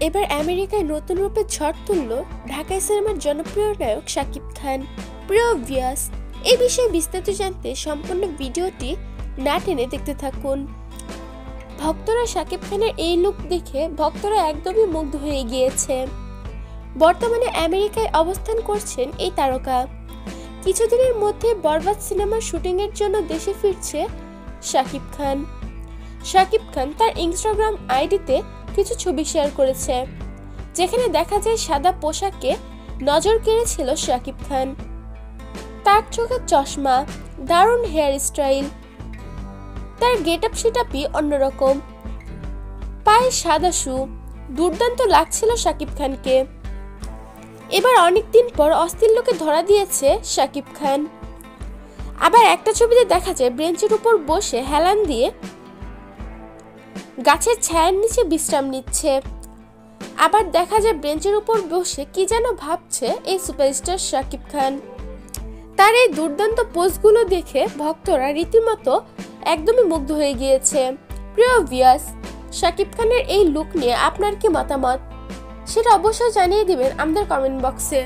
এবার আমেরিকায় নতুন রূপে ঝড় তুলল ঢাকায় সিনেমার জনপ্রিয় নায়ক শাকিব খান। প্রিয় ভিউয়ার্স, এই বিষয়ে বিস্তারিত জানতে সম্পূর্ণ ভিডিওটি না টেনে দেখতে থাকুন। ভক্তরা শাকিব খানের এই লুক দেখে ভক্তরা একদমই মুগ্ধ হয়ে গিয়েছে। বর্তমানে আমেরিকায় অবস্থান করছেন এই তারকা। কিছুদিনের মধ্যে বরবাদ সিনেমার শুটিংয়ের জন্য দেশে ফিরছে শাকিব খান। শাকিব খান তার ইনস্টাগ্রাম আইডিতে কিছু ছবি শেয়ার করেছে, যেখানে দেখা যায় সাদা পোশাকে নজর কেড়েছিল শাকিব খান। তার চোখে চশমা, দারুণ হেয়ার স্টাইল, তার গেটআপ সেটআপই অন্যরকম। পায়ে সাদা শু, দুর্দান্ত লাগছিল শাকিব খানকে। এবার অনেকদিন পর অস্থির লোকে ধরা দিয়েছে শাকিব খান। আবার একটা ছবিতে দেখা যায় বেঞ্চের উপর বসে হেলান দিয়ে গাছের ছায়ার নিচে বিশ্রাম নিচ্ছে। আবার দেখা যায় বেঞ্চের উপর বসে কি যেন ভাবছে এই সুপারস্টার শাকিব খান। তার এই দুর্দান্ত পোজগুলো দেখে ভক্তরা রীতিমতো একদমই মুগ্ধ হয়ে গিয়েছে। প্রিয় ভিউয়ার্স, শাকিব খানের এই লুক নিয়ে আপনার কি মতামত সেটা অবশ্যই জানিয়ে দিবেন আমাদের কমেন্ট বক্সে।